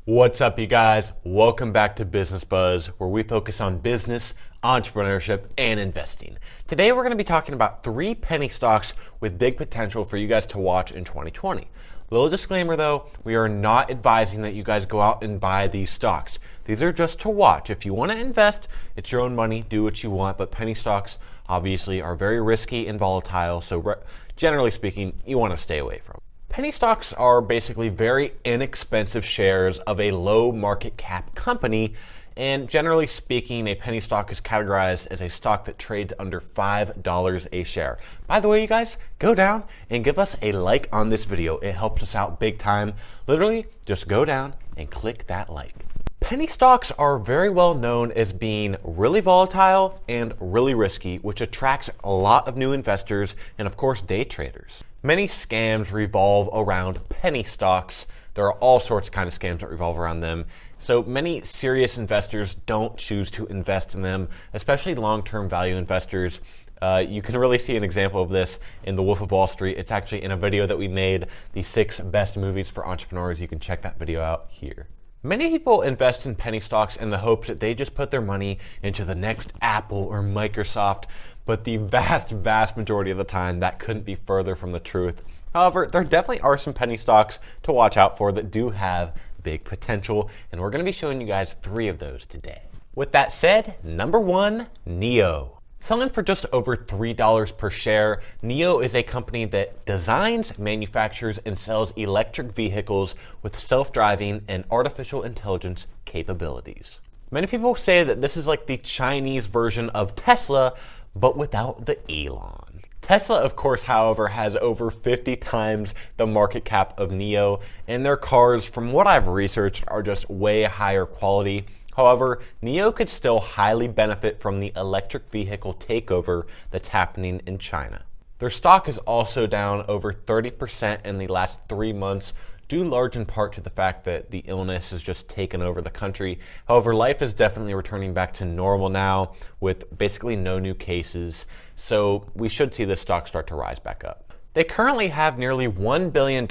What's up, you guys? Welcome back to Business Buzz, where we focus on business, entrepreneurship, and investing. Today, we're going to be talking about 3 penny stocks with big potential for you guys to watch in 2020. Little disclaimer though, we are not advising that you guys go out and buy these stocks. These are just to watch. If you want to invest, it's your own money, do what you want, but penny stocks obviously are very risky and volatile, so generally speaking, you want to stay away from them. Penny stocks are basically very inexpensive shares of a low market cap company, and generally speaking, a penny stock is categorized as a stock that trades under $5 a share. By the way, you guys, go down and give us a like on this video. It helps us out big time. Literally, just go down and click that like. Penny stocks are very well known as being really volatile and really risky, which attracts a lot of new investors and, of course, day traders. Many scams revolve around penny stocks. There are all sorts of kind of scams that revolve around them. So many serious investors don't choose to invest in them, especially long-term value investors. You can really see an example of this in The Wolf of Wall Street. It's actually in a video that we made, the 6 best movies for entrepreneurs. You can check that video out here. Many people invest in penny stocks in the hopes that they just put their money into the next Apple or Microsoft, but the vast majority of the time that couldn't be further from the truth. However, there definitely are some penny stocks to watch out for that do have big potential, and we're going to be showing you guys 3 of those today. With that said, number 1, NIO. Selling for just over $3 per share, NIO is a company that designs, manufactures, and sells electric vehicles with self-driving and artificial intelligence capabilities. Many people say that this is like the Chinese version of Tesla, but without the Elon. Tesla, of course, however, has over 50 times the market cap of NIO, and their cars, from what I've researched, are just way higher quality. However, NIO could still highly benefit from the electric vehicle takeover that's happening in China. Their stock is also down over 30% in the last 3 months, due large in part to the fact that the illness has just taken over the country. However, life is definitely returning back to normal now with basically no new cases, so we should see this stock start to rise back up. They currently have nearly $1 billion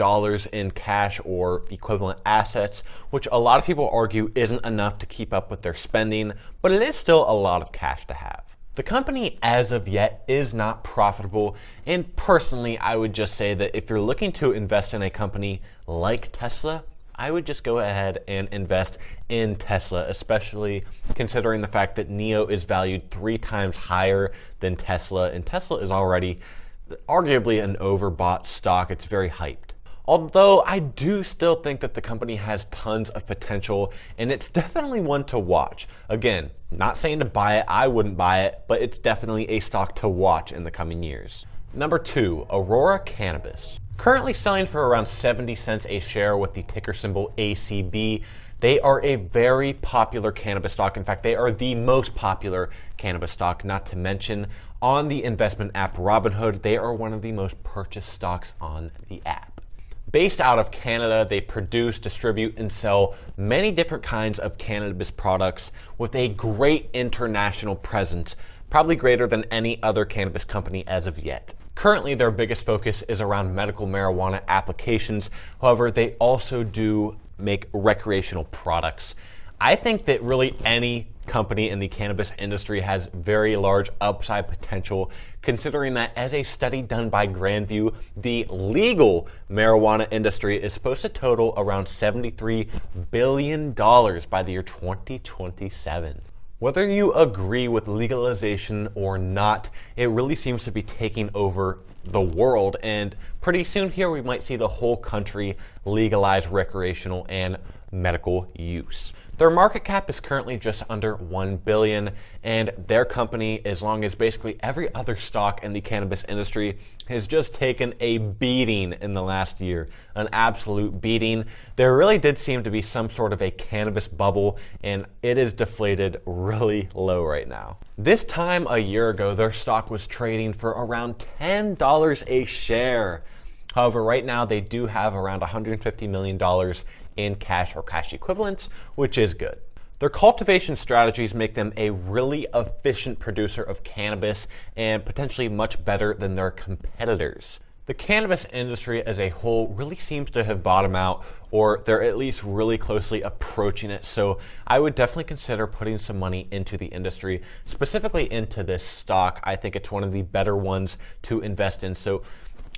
in cash or equivalent assets, which a lot of people argue isn't enough to keep up with their spending, but it is still a lot of cash to have. The company, as of yet, is not profitable, and personally, I would just say that if you're looking to invest in a company like Tesla, I would just go ahead and invest in Tesla, especially considering the fact that NIO is valued 3 times higher than Tesla, and Tesla is already arguably an overbought stock. It's very hyped. Although I do still think that the company has tons of potential, and it's definitely one to watch. Again, not saying to buy it, I wouldn't buy it, but it's definitely a stock to watch in the coming years. Number 2, Aurora Cannabis. Currently selling for around 70 cents a share with the ticker symbol ACB. They are a very popular cannabis stock. In fact, they are the most popular cannabis stock, not to mention on the investment app Robinhood, they are one of the most purchased stocks on the app. Based out of Canada, they produce, distribute, and sell many different kinds of cannabis products with a great international presence, probably greater than any other cannabis company as of yet. Currently, their biggest focus is around medical marijuana applications. However, they also do make recreational products. I think that really any company in the cannabis industry has very large upside potential, considering that as a study done by Grandview, the legal marijuana industry is supposed to total around $73 billion by the year 2027. Whether you agree with legalization or not, it really seems to be taking over the world, and pretty soon here we might see the whole country legalize recreational and medical use. Their market cap is currently just under $1 billion, and their company, as long as basically every other stock in the cannabis industry, has just taken a beating in the last year, an absolute beating. There really did seem to be some sort of a cannabis bubble, and it is deflated really low right now. This time a year ago, their stock was trading for around $10 a share. However, right now they do have around $150 million in cash or cash equivalents, which is good. Their cultivation strategies make them a really efficient producer of cannabis and potentially much better than their competitors. The cannabis industry as a whole really seems to have bottomed out, or they're at least really closely approaching it. So I would definitely consider putting some money into the industry, specifically into this stock. I think it's one of the better ones to invest in. So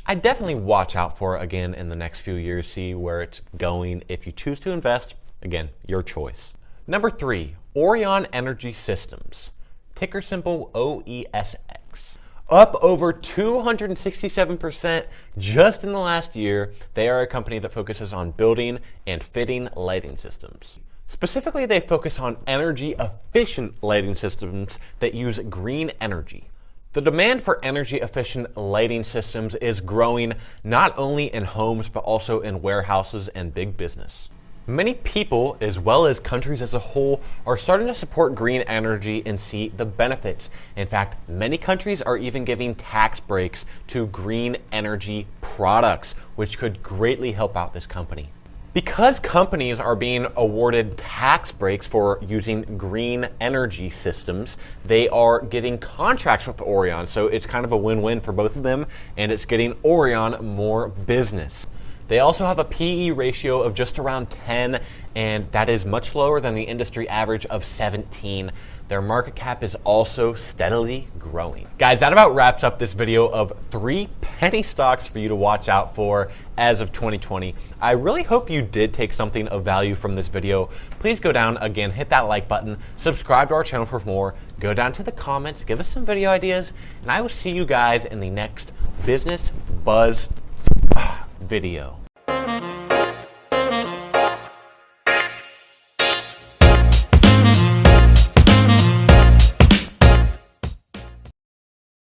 I definitely watch out for it again in the next few years, see where it's going. If you choose to invest, again, your choice. Number 3, Orion Energy Systems, ticker symbol OESX. Up over 267% just in the last year. They are a company that focuses on building and fitting lighting systems. Specifically, they focus on energy efficient lighting systems that use green energy. The demand for energy efficient lighting systems is growing not only in homes but also in warehouses and big business. Many people, as well as countries as a whole, are starting to support green energy and see the benefits. In fact, many countries are even giving tax breaks to green energy products, which could greatly help out this company. Because companies are being awarded tax breaks for using green energy systems, they are getting contracts with Orion. So it's kind of a win-win for both of them, and it's getting Orion more business. They also have a PE ratio of just around 10, and that is much lower than the industry average of 17. Their market cap is also steadily growing. Guys, that about wraps up this video of 3 penny stocks for you to watch out for as of 2020. I really hope you did take something of value from this video. Please go down again, hit that like button, subscribe to our channel for more, go down to the comments, give us some video ideas, and I will see you guys in the next Business Buzz video.